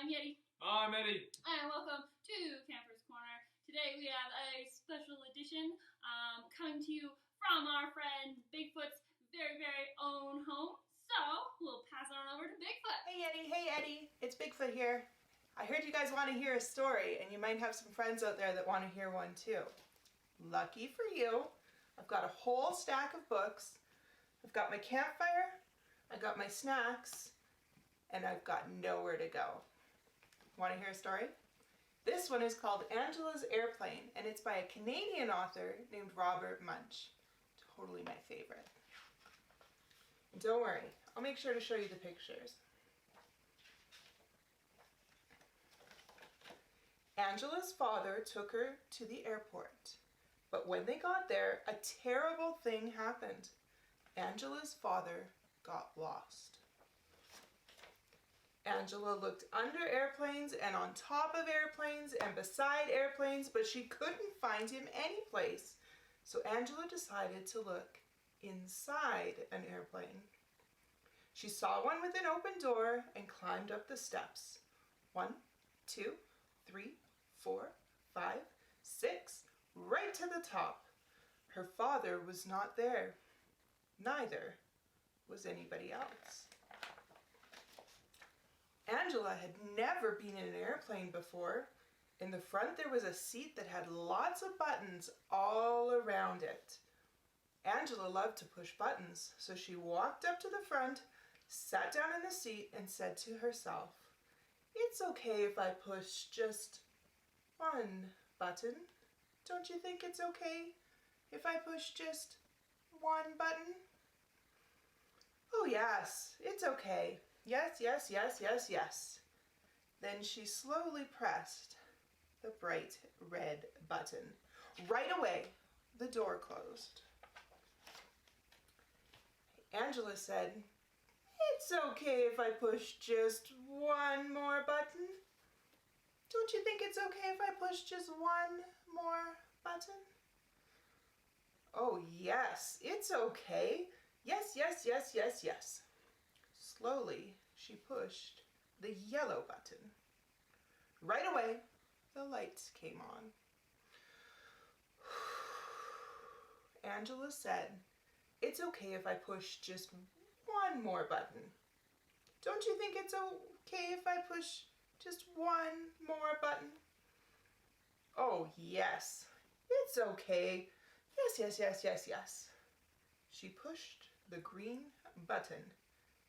Yeti. I'm Eddie. And welcome to Kampers Corner. Today we have a special edition coming to you from our friend Bigfoot's very own home. So we'll pass it on over to Bigfoot. Hey Eddie, it's Bigfoot here. I heard you guys want to hear a story, and you might have some friends out there that want to hear one too. Lucky for you, I've got a whole stack of books. I've got my campfire, I got my snacks, and I've got nowhere to go. Want to hear a story? This one is called Angela's Airplane, and it's by a Canadian author named Robert Munsch. Totally my favorite. And don't worry, I'll make sure to show you the pictures. Angela's father took her to the airport, but when they got there, a terrible thing happened. Angela's father got lost. Angela looked under airplanes and on top of airplanes and beside airplanes, but she couldn't find him anyplace. So Angela decided to look inside an airplane. She saw one with an open door and climbed up the steps. 1, 2, 3, 4, 5, 6, right to the top. Her father was not there. Neither was anybody else. Angela had never been in an airplane before. In the front there was a seat that had lots of buttons all around it. Angela loved to push buttons, so she walked up to the front, sat down in the seat, and said to herself, "It's okay if I push just one button. Don't you think it's okay if I push just one button?" "Oh yes, it's okay. Yes. Then she slowly pressed the bright red button. Right away, the door closed. Angela said, "It's okay if I push just one more button. Don't you think it's okay if I push just one more button?" "Oh yes, it's okay. Yes. Slowly, she pushed the yellow button. Right away, the lights came on. Angela said, "It's okay if I push just one more button. Don't you think it's okay if I push just one more button?" "Oh, yes, it's okay. Yes. She pushed the green button.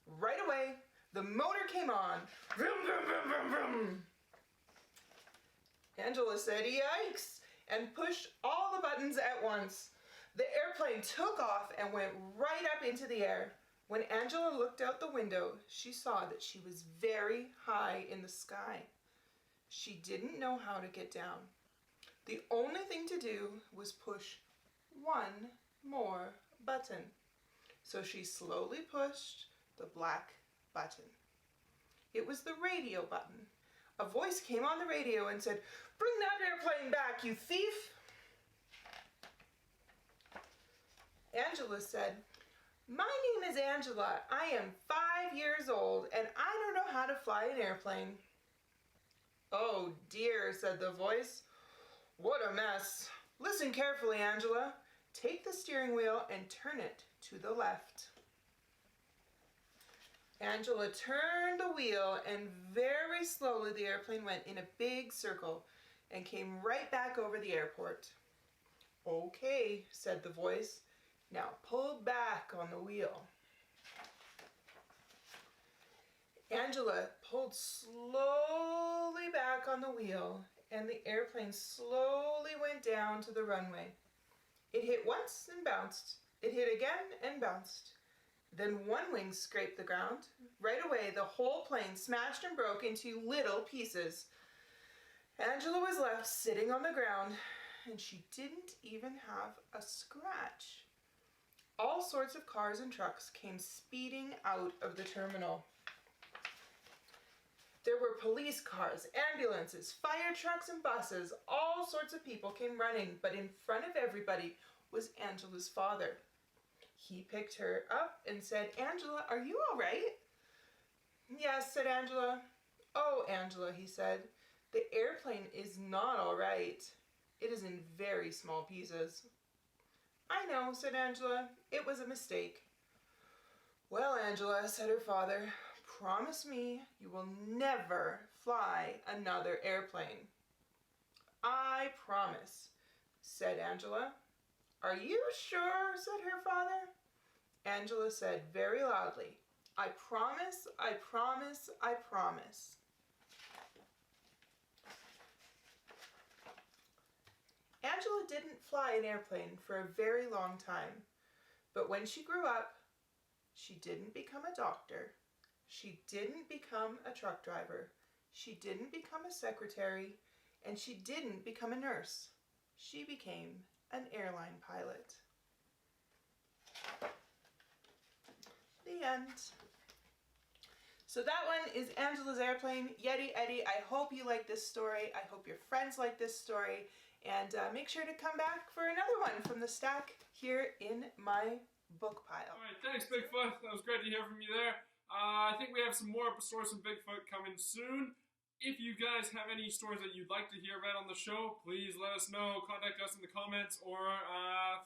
Right away, the motor came on. Vroom. Angela said, "Yikes," and pushed all the buttons at once. The airplane took off and went right up into the air. When Angela looked out the window, she saw that she was very high in the sky. She didn't know how to get down. The only thing to do was push one more button. So she slowly pushed the black button. It was the radio button. A voice came on the radio and said, "Bring that airplane back, you thief!" Angela said, "My name is Angela. I am 5 years old and I don't know how to fly an airplane." "Oh dear," said the voice. "What a mess. Listen carefully, Angela. Take the steering wheel and turn it to the left." Angela turned the wheel and very slowly the airplane went in a big circle and came right back over the airport. "Okay," said the voice. "Now pull back on the wheel." Angela pulled slowly back on the wheel and the airplane slowly went down to the runway. It hit once and bounced. It hit again and bounced. Then one wing scraped the ground. Right away, the whole plane smashed and broke into little pieces. Angela was left sitting on the ground, and she didn't even have a scratch. All sorts of cars and trucks came speeding out of the terminal. There were police cars, ambulances, fire trucks, and buses. All sorts of people came running, but in front of everybody was Angela's father. He picked her up and said, "Angela, are you all right?" "Yes," said Angela. "Oh, Angela," he said, "the airplane is not all right. It is in very small pieces." "I know," said Angela. "It was a mistake." "Well, Angela," said her father, "promise me you will never fly another airplane." "I promise," said Angela. "Are you sure?" said her father. Angela said very loudly, "I promise, I promise, I promise." Angela didn't fly an airplane for a very long time, but when she grew up, she didn't become a doctor. She didn't become a truck driver. She didn't become a secretary, and she didn't become a nurse. She became an airline pilot. The end. So that one is Angela's airplane. Yeti Eddie, I hope you like this story. I hope your friends like this story. And make sure to come back for another one from the stack here in my book pile. All right, thanks, Bigfoot. That was great to hear from you there. I think we have some more stories from Bigfoot coming soon. If you guys have any stories that you'd like to hear read on the show, please let us know. Contact us in the comments or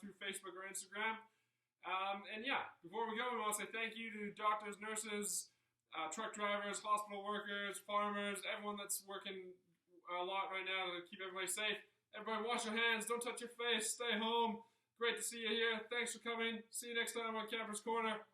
through Facebook or Instagram. And yeah, before we go, we want to say thank you to doctors, nurses, truck drivers, hospital workers, farmers, everyone that's working a lot right now to keep everybody safe. Everybody wash your hands, don't touch your face, stay home. Great to see you here. Thanks for coming. See you next time on Kampers Korner.